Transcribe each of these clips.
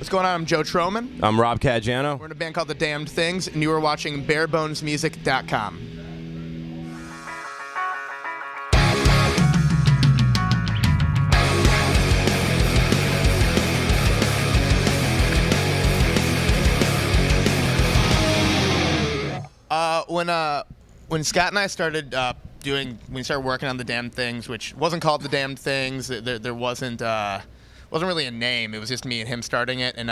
What's going on? I'm Joe Trohman. I'm Rob Caggiano. We're in a band called The Damned Things, and you are watching barebonesmusic.com. When Scott and I started when we started working on The Damned Things, which wasn't called The Damned Things, there wasn't really a name. It was just me and him starting it. And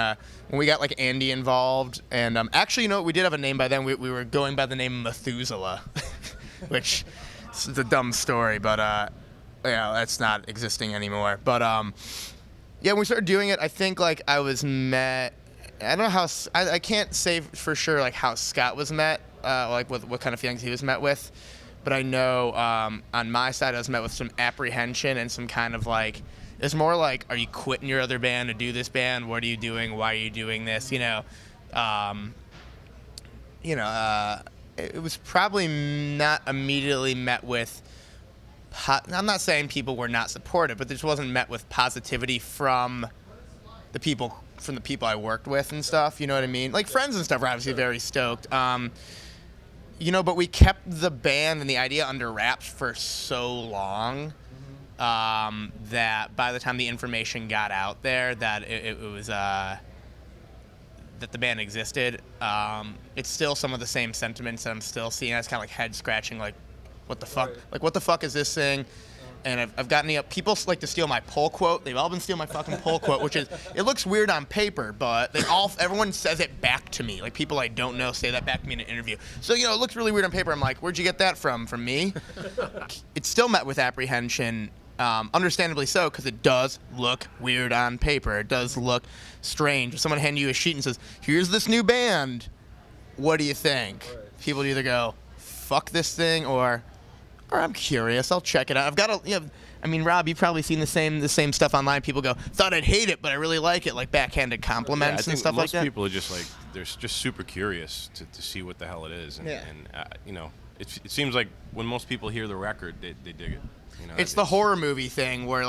when we got like Andy involved, and actually, you know what? We did have a name by then. We were going by the name Methuselah, which is a dumb story, but yeah, that's not existing anymore. But yeah, when we started doing it, I think like I was met. I don't know how. I can't say for sure like how Scott was met, like what kind of feelings he was met with. But I know on my side I was met with some apprehension and some kind of like. It's more like, are you quitting your other band to do this band? What are you doing? Why are you doing this? It was probably not immediately met with. I'm not saying people were not supportive, but this wasn't met with positivity from the people I worked with and stuff. You know what I mean? Like friends and stuff were obviously very stoked. But we kept the band and the idea under wraps for so long. That by the time the information got out there that it was that the band existed, it's still some of the same sentiments that I'm still seeing. It's kind of like head scratching, like what the fuck, like what the fuck is this thing? And I've gotten people like to steal my pull quote. They've all been stealing my fucking pull quote, which is it looks weird on paper, but everyone says it back to me. Like people I don't know say that back to me in an interview. So it looks really weird on paper. I'm like, where'd you get that from? From me? It's still met with apprehension. Understandably so, because it does look weird on paper. It does look strange. If someone hands you a sheet and says, here's this new band, what do you think? Right. People either go, fuck this thing, or I'm curious, I'll check it out. I've got Rob, you've probably seen the same stuff online. People go, thought I'd hate it, but I really like it, like backhanded compliments and stuff like that. Most people are just like, they're just super curious to see what the hell it is. And, it seems like when most people hear the record, they dig it. It's the horror movie thing where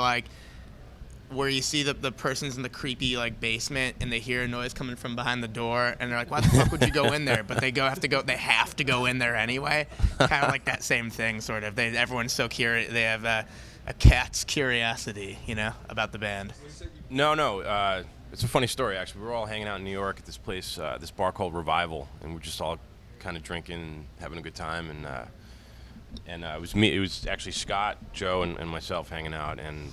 you see the person's in the creepy like basement and they hear a noise coming from behind the door and they're like, why the fuck would you go in there? But they have to go in there anyway. Kind of like that same thing, sort of. Everyone's so curious. They have a cat's curiosity, about the band. No. It's a funny story actually. We were all hanging out in New York at this place, this bar called Revival, and we're just all kind of drinking and having a good time. And it was me. It was actually Scott, Joe, and myself hanging out. And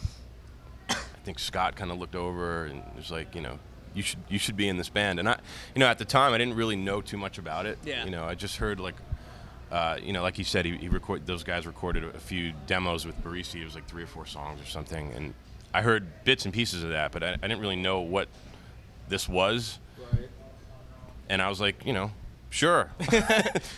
I think Scott kind of looked over and was like, you should be in this band. And at the time, I didn't really know too much about it. Yeah. I just heard like he said, those guys recorded a few demos with Barisi. It was like 3 or 4 songs or something. And I heard bits and pieces of that, but I didn't really know what this was. Right. And I was like, sure.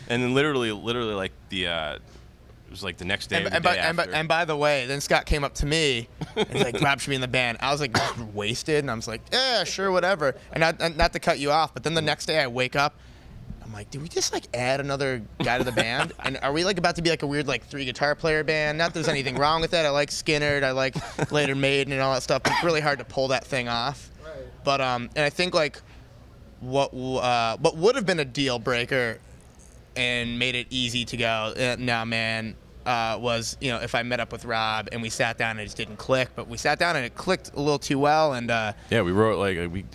And then literally like it was like the next day. And by the way, then Scott came up to me and he's like, Rob should be in the band. I was like wasted, and I was like, yeah, sure, whatever. And not to cut you off, but then the next day I wake up, I'm like, did we just like add another guy to the band? And are we like about to be like a weird like 3 guitar player band? Not that there's anything wrong with that. I like Skinner, I like Later Maiden and all that stuff. But it's really hard to pull that thing off. Right. But and I think like what would have been a deal breaker and made it easy to go, no, man, was, if I met up with Rob and we sat down and it just didn't click, but we sat down and it clicked a little too well. And yeah, we wrote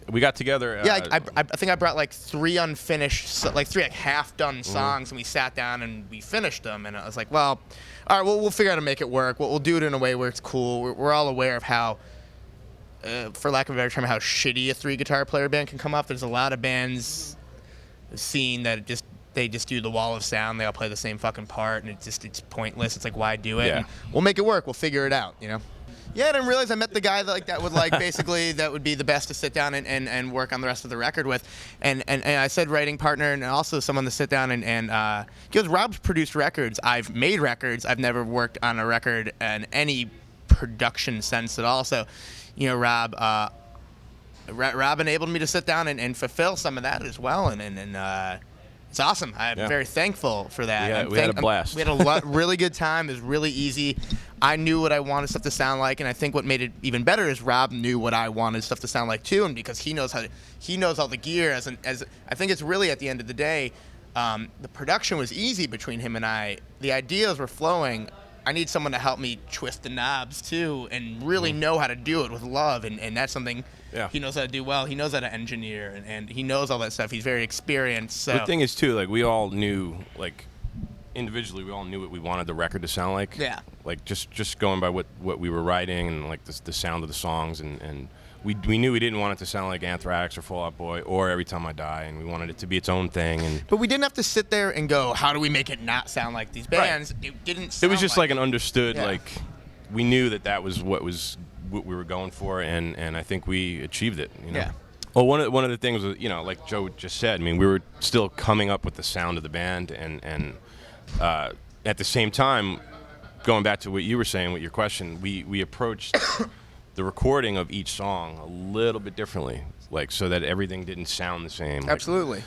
we got together. Yeah, I think I brought like 3 unfinished, like 3 like half-done songs, and we sat down and we finished them. And I was like, well, all right, we'll figure out how to make it work. We'll do it in a way where it's cool. We're all aware of how, for lack of a better term, how shitty a 3 guitar player band can come off. There's a lot of bands scene that they just do the wall of sound. They all play the same fucking part, and it's pointless. It's like, why do it? Yeah. And we'll make it work. We'll figure it out, Yeah, I didn't realize I met the guy that would like basically that would be the best to sit down and work on the rest of the record with. And I said writing partner and also someone to sit down and because Rob's produced records. I've made records. I've never worked on a record in any production sense at all. So, Rob enabled me to sit down and fulfill some of that as well. And it's awesome. I'm very thankful for that. We had a blast. We had a really good time. It was really easy. I knew what I wanted stuff to sound like, and I think what made it even better is Rob knew what I wanted stuff to sound like too, and because he knows all the gear. As I think it's really at the end of the day, the production was easy between him and I. The ideas were flowing. I need someone to help me twist the knobs too, and really know how to do it with love, and that's something he knows how to do well. He knows how to engineer, and he knows all that stuff. He's very experienced. So. The thing is too, like we all knew, like individually, we all knew what we wanted the record to sound like. Yeah. Like just going by what we were writing and like the sound of the songs, and we knew we didn't want it to sound like Anthrax or Fall Out Boy or Every Time I Die, and we wanted it to be its own thing. But we didn't have to sit there and go, how do we make it not sound like these bands? Right. It didn't. It was just like an understood, Yeah. like we knew that was what we were going for, and I think we achieved it. You know? Yeah. Well, one of the things was, like Joe just said. I mean, we were still coming up with the sound of the band, and at the same time, going back to what you were saying with your question, we approached the recording of each song a little bit differently, like so that everything didn't sound the same. Absolutely.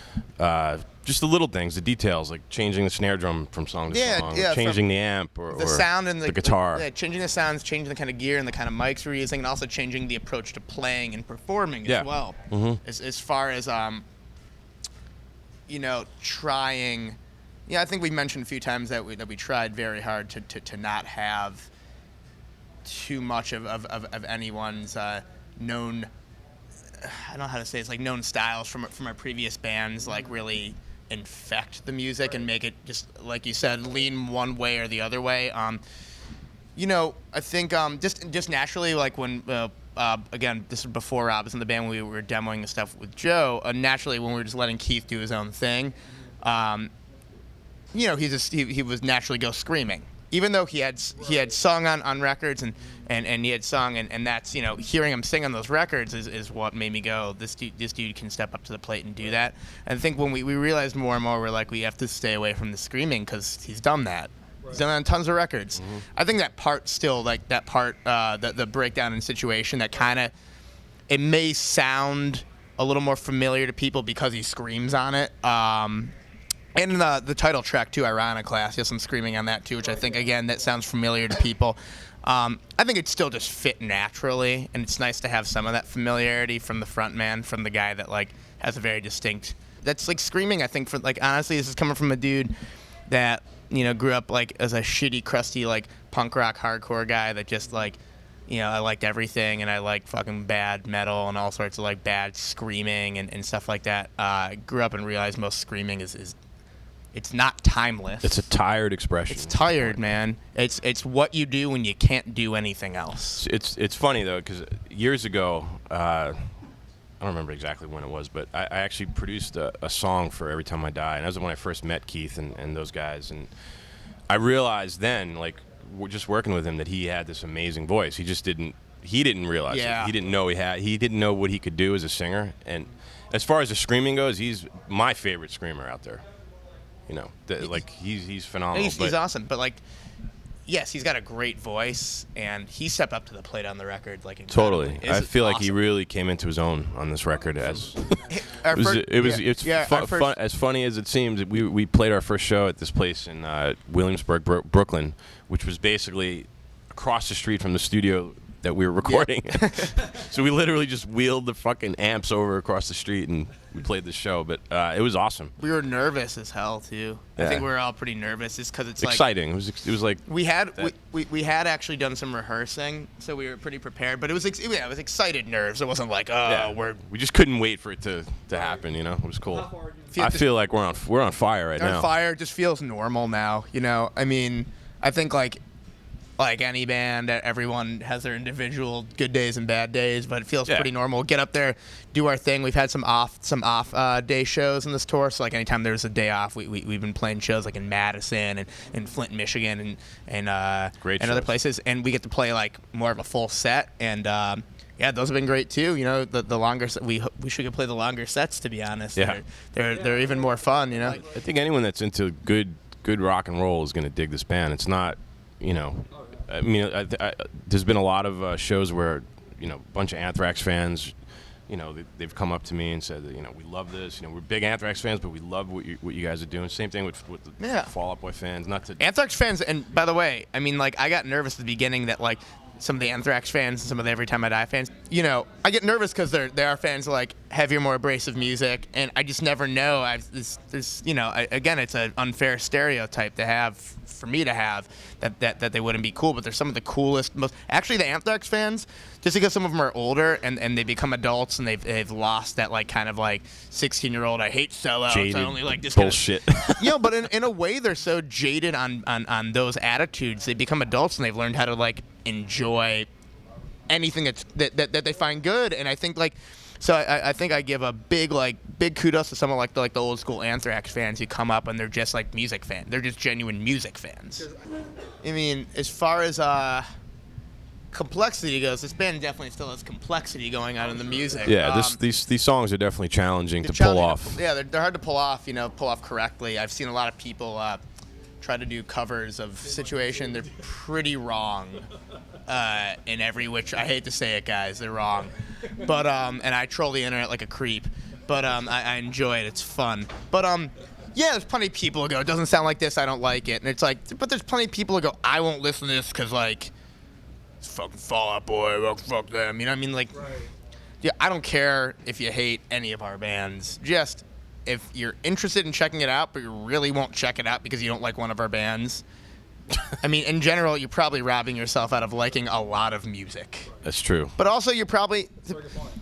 Just the little things, the details, like changing the snare drum from song to song, changing the amp or the sound and the guitar. Changing the sounds, changing the kind of gear and the kind of mics we're using, and also changing the approach to playing and performing as well. Mm-hmm. As far as trying. Yeah, I think we mentioned a few times that we tried very hard to not have too much of anyone's known. I don't know how to say it. It's like known styles from our previous bands, like really infect the music and make it just like you said, lean one way or the other way. I think just naturally, like when again, this is before Rob was in the band when we were demoing the stuff with Joe. Naturally, when we were just letting Keith do his own thing. He was naturally go screaming, even though he had sung on records and he had sung and that's hearing him sing on those records is what made me go, this dude can step up to the plate and do that. And I think when we realized more and more, we're like, we have to stay away from the screaming because he's done that. Right. He's done that on tons of records. Mm-hmm. I think that part still, like that part, the breakdown and situation, that kind of, it may sound a little more familiar to people because he screams on it. And the title track too, Ironiclast, there's some screaming on that too, which I think again that sounds familiar to people. I think it still just fit naturally, and it's nice to have some of that familiarity from the front man, from the guy that like has a very distinct. That's like screaming. I think for like honestly, this is coming from a dude that grew up like as a shitty, crusty like punk rock hardcore guy that just like. I liked everything, and I liked fucking bad metal and all sorts of like bad screaming and stuff like that. I grew up and realized most screaming is it's not timeless. It's a tired expression. It's tired, man. It's what you do when you can't do anything else. It's funny though, because years ago, I don't remember exactly when it was, but I actually produced a song for Every Time I Die, and that was when I first met Keith and those guys, and I realized then, like, just working with him, that he had this amazing voice. He just didn't realize it. He didn't know he didn't know what he could do as a singer. And as far as the screaming goes, he's my favorite screamer out there. He's phenomenal. He's awesome, but like, yes, he's got a great voice, and he stepped up to the plate on the record like incredibly. Totally. I feel like he really came into his own on this record. As as funny as it seems. We played our first show at this place in Williamsburg, Brooklyn, which was basically across the street from the studio that we were recording. Yeah. So we literally just wheeled the fucking amps over across the street and we played the show. But it was awesome. We were nervous as hell too. Yeah. I think we were all pretty nervous just because it's exciting. Like, it was like we had actually done some rehearsing, so we were pretty prepared. But it was excited nerves. It wasn't like we just couldn't wait for it to happen. It was cool. I feel like we're on fire right now. On fire. It just feels normal now. I mean, I think like any band, everyone has their individual good days and bad days, but it feels pretty normal. Get up there, do our thing. We've had some off day shows in this tour, so like anytime there's a day off, we've been playing shows like in Madison and in Flint, Michigan, and other places, and we get to play like more of a full set, and those have been great too. The longer we should play the longer sets, to be honest. Yeah. They're even more fun. I think anyone that's into good rock and roll is going to dig this band. It's not, I mean, there's been a lot of shows where, a bunch of Anthrax fans they've come up to me and said that, we love this. We're big Anthrax fans, but we love what you guys are doing. Same thing with the Fall Out Boy fans. Not to Anthrax fans, and by the way, I mean, like, I got nervous at the beginning that, like, some of the Anthrax fans and some of the Every Time I Die fans, I get nervous because they are fans of, like, heavier, more abrasive music, and I just never know. Again, it's an unfair stereotype to have, for me to have, that they wouldn't be cool, but they're some of the coolest, actually, the Anthrax fans, just because some of them are older and they become adults and they've lost that, like, kind of, like, 16-year-old, I hate sellouts, jaded I only like this bullshit. Kind of, but in a way, they're so jaded on those attitudes, they become adults and they've learned how to, like, enjoy anything that they find good. And I think, like, so I think I give a big kudos to someone like the old school Anthrax fans who come up and they're just like music fans. They're just genuine music fans. I mean, as far as complexity goes, this band definitely still has complexity going on in the music. Yeah, these songs are definitely challenging to pull off. They're hard to pull off, pull off correctly. I've seen a lot of people try to do covers of Situation. They're pretty wrong in every which, I hate to say it, guys, they're wrong. But and I troll the internet like a creep. But I enjoy it. It's fun. But yeah, there's plenty of people who go, it doesn't sound like this, I don't like it. And it's like, but there's plenty of people who go, I won't listen to this because, like, it's fucking Fall Out Boy, fuck them. You know what I mean? Like, right. Yeah, I don't care if you hate any of our bands. Just, if you're interested in checking it out, but you really won't check it out because you don't like one of our bands, I mean, in general, you're probably robbing yourself out of liking a lot of music. That's true. But also, you're probably,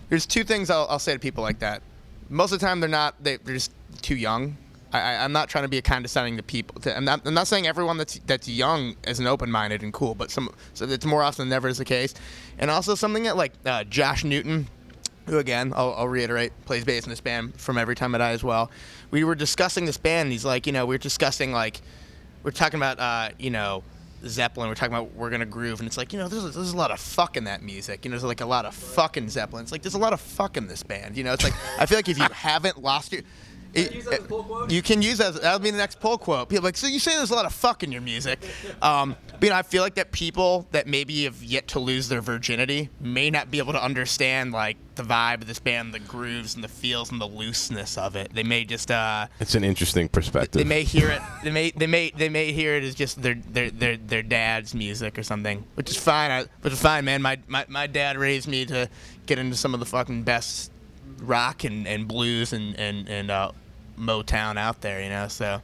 there's two things I'll say to people like that. Most of the time, they're just too young. I'm not trying to be condescending to people. I'm not saying everyone that's young isn't open-minded and cool, but so it's more often than never is the case. And also something that, like, Josh Newton, who, again, I'll reiterate, plays bass in this band from Every Time I Die as well. We were discussing this band, and he's like, we were discussing, like, we're talking about, Zeppelin. We're talking about We're Gonna Groove, and it's like, there's a lot of fuck in that music. There's, like, a lot of fuck in Zeppelin. It's like, there's a lot of fuck in this band. It's like, I feel like if you haven't lost your... You can use that would be the next pull quote. People are like, so you say there's a lot of fuck in your music. But I feel like that people that maybe have yet to lose their virginity may not be able to understand, like, the vibe of this band, the grooves and the feels and the looseness of it. They may just it's an interesting perspective. They may hear it. They may hear it as just their dad's music or something, which is fine. Man. My dad raised me to get into some of the fucking best rock and blues and Motown out there, so